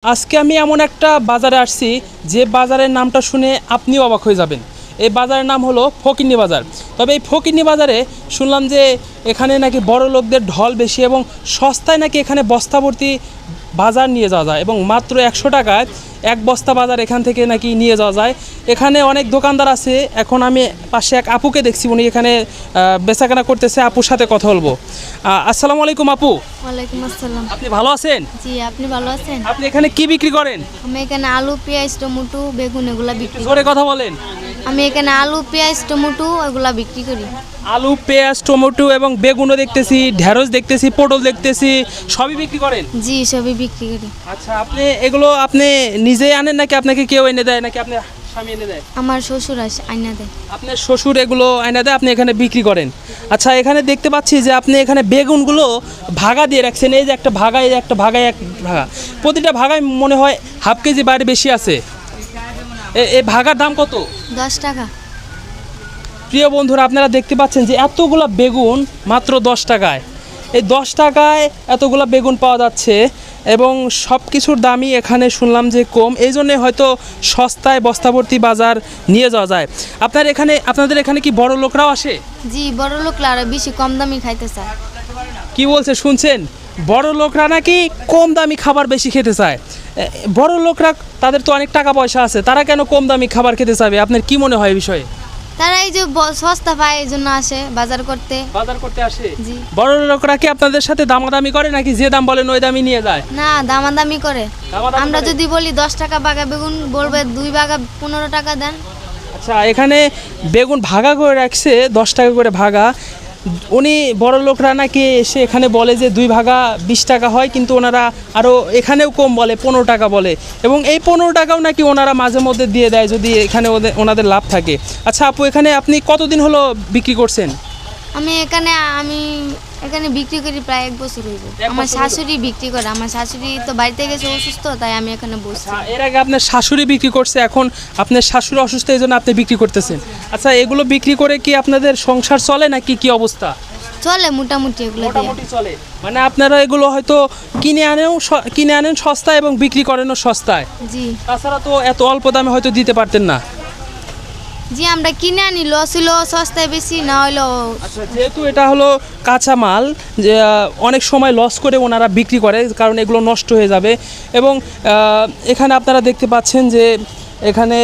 আজকে আমি এমন একটা বাজারে আসছি যে বাজারের নামটা শুনে আপনিও অবাক হয়ে যাবেন। এই বাজারের নাম হলো ফকিন্নি বাজার। তবে এই ফকিন্নি বাজারে শুনলাম যে এখানে নাকি বড় লোকদের ঢল বেশি এবং সস্তায় নাকি এখানে বস্তাভর্তি বাজার নিয়ে যাওয়া যায় এবং মাত্র 100 টাকায় এক বস্তা বাজার এখান থেকে নাকি নিয়ে যাওয়া যায়। এখানে অনেক দোকানদার আছে। এখন আমি পাশে এক আপুকে দেখছি, উনি এখানে বেচাকেনা করতেছে। আপুর সাথে কথা বলবো। আসসালামু আলাইকুম আপু। ওয়ালাইকুম আসসালাম। আপনি ভালো আছেন? জি, আপনি ভালো আছেন? আপনি এখানে কি বিক্রি করেন? আমি এখানে আলু, পেঁয়াজ, টমেটো, বেগুন এগুলা বিক্রি জোরে কথা বলেন। আমি এখানে আলু, পেঁয়াজ, টমেটো এগুলা বিক্রি করি। আলু, পেঁয়াজ, টমেটো এবং বেগুনও দেখতেছি, ঢেঁড়স দেখতেছি, পটল দেখতেছি, সবই বিক্রি করেন? জি, সবই বিক্রি করি। আচ্ছা, আপনি এগুলো আপনি নিজেই আনেন নাকি আপনাকে কেউ এনে দেয় নাকি আপনার স্বামী এনে দেয়? আমার শ্বশুর আইনা দেয়। আপনার শ্বশুর এগুলো আইনা দেয়, আপনি এখানে বিক্রি করেন। আচ্ছা, এখানে দেখতে পাচ্ছি যে আপনি এখানে বেগুনগুলো ভাগা দিয়ে রাখছেন। এই যে একটা ভাগা, এই একটা ভাগায় এক ভাগা, প্রতিটা ভাগায় মনে হয় হাফ কেজি বাইরে বেশি আছে। এই ভাগার দাম কত? 10 টাকা। প্রিয় বন্ধুরা, আপনারা দেখতে পাচ্ছেন যে এতগুলো বেগুন মাত্র 10 টাকায়। এই 10 টাকায় এতগুলো বেগুন পাওয়া যাচ্ছে এবং সব কিছুর দামই এখানে শুনলাম যে কম, এই জন্যে হয়তো সস্তায় বস্তাভর্তি বাজার নিয়ে যাওয়া যায়। আপনাদের এখানে কি বড় লোকরাও আসে? জি, বড় লোকরা আরো বেশি কম দামি খাইতে চায়। কি বলছে শুনছেন? বড় লোকরা নাকি কম দামি খাবার বেশি খেতে চায়। বড় লোকরা, তাদের তো অনেক টাকা পয়সা আছে, তারা কেন কম দামি খাবার খেতে চাবে? আপনার কি মনে হয় এই বিষয়ে? তারা এই যে সস্তা পায় এই জন্য আসে বাজার করতে। আসে। জি। বড় লোকরা কি আপনাদের সাথে দামাদামি করে নাকি যে দাম বলেন ওই দামই নিয়ে যায়? না, দামাদামি করে। দামাদামি আমরা করে? যদি বলি 10 টাকা বাগা বেগুন, বলবে 2 বাগা 15 টাকা দেন। আচ্ছা, এখানে বেগুন ভাগা করে রাখছে 10 টাকা করে ভাগা। উনি বড় লোকরা নাকি এসে এখানে বলে যে 2 ভাগা 20 টাকা হয়, কিন্তু ওনারা আরও এখানেও কম বলে, 15 টাকা বলে এবং এই 15 টাকাও নাকি ওনারা মাঝে মধ্যে দিয়ে দেয় যদি এখানে ওনাদের লাভ থাকে। আচ্ছা আপু, এখানে আপনি কতদিন হলো বিক্রি করছেন? আমি এখানে বিক্রি করি প্রায় 1 বছর হইব। আমার শাশুড়ি বিক্রি করে। আমার শাশুড়ি তো বাড়িতে গেছে অসুস্থ, তাই আমি এখানে বসছি। এর আগে আপনার শাশুড়ি বিক্রি করছে, এখন আপনার শাশুড়ি অসুস্থ, এই জন্য আপনি বিক্রি করতেছেন। আচ্ছা, এগুলো বিক্রি করে কি আপনাদের সংসার চলে নাকি কি অবস্থা? চলে মোটামুটি, এগুলো দিয়ে। মোটামুটি চলে। মানে আপনারা এগুলো হয়তো কিনে আনেন সস্তায় এবং বিক্রি করেনও সস্তায়। জি। তাছাড়া তো এত অল্প দামে হয়তো দিতে পারতেন না। জি, আমরা কিনে আনি, লস হইলো সস্তায় বেশি, না হইলো। আচ্ছা, যেহেতু এটা হলো কাঁচা মাল, যে অনেক সময় লস করে ওনারা বিক্রি করে, কারণ এগুলো নষ্ট হয়ে যাবে। এবং এখানে আপনারা দেখতে পাচ্ছেন যে এখানে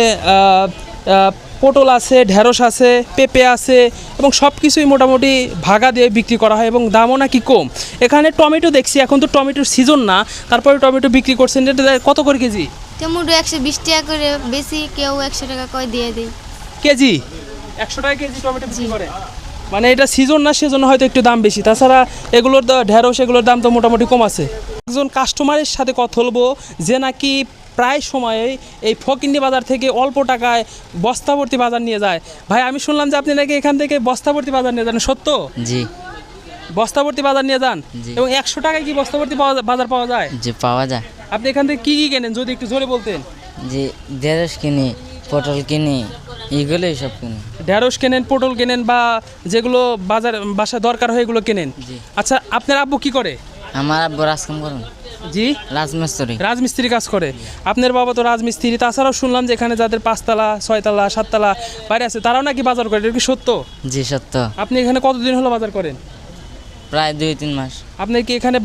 পটল আছে, ঢেঁড়স আছে, পেঁপে আছে এবং সব কিছুই মোটামুটি ভাগা দিয়ে বিক্রি করা হয় এবং দামও নাকি কম। এখানে টমেটো দেখছি, এখন তো টমেটোর সিজন না, তারপরে টমেটো বিক্রি করছেন। এটা কত করে কেজি? টমেটো 120 টাকা করে, বেশি কেউ 100 টাকা করে দিয়ে দেয়। কেজি 100 টাকা কেজি টমেটো বিক্রি করে? মানে এটা সিজন না, সেজন্য হয়তো একটু দাম বেশি। তাছাড়া এগুলোর ঢেঁড়স এগুলোর দাম তো মোটামুটি কম আছে। একজন কাস্টমারের সাথে কথা বলবো যে নাকি প্রায় সময়ে এই ফকিন্নি বাজার থেকে অল্প টাকায় বস্তাভর্তি বাজার নিয়ে যায়। ভাই, আমি শুনলাম যে আপনি নাকি এখান থেকে বস্তাভর্তি বাজার নিয়ে যান, সত্য? জি। বস্তাভর্তি বাজার নিয়ে যান? জি। এবং 100 টাকায় কি বস্তাভর্তি বাজার পাওয়া যায়? যে পাওয়া যায়। আপনি এখান থেকে কি কি কেনেন যদি একটু জোরে বলতেন? যে ঢেঁড়স কিনি, পটল কিনি, এগুলোই সব কিনি। ঢেঁড়স কেনেন, পটল কেনেন, বা যেগুলো বাসায় দরকার হয় এগুলো কেনেন? জি। আচ্ছা, আপনার আব্বু কি করে? আমার আব্বু রাজকাম করেন। জি, রাজমিস্ত্রি কাজ করে। আপনার বাবা তো রাজমিস্ত্রি। তাছাড়াও শুনলাম যে এখানে যাদের 5 তলা, 6 তলা, 7 তলা বাড়ি আছে, তারাও নাকি বাজার করে। এটা কি সত্য? জি, সত্য। আপনি এখানে কতদিন হলো বাজার করেন? প্রায় 2-3 মাস। আপনি কি এখানে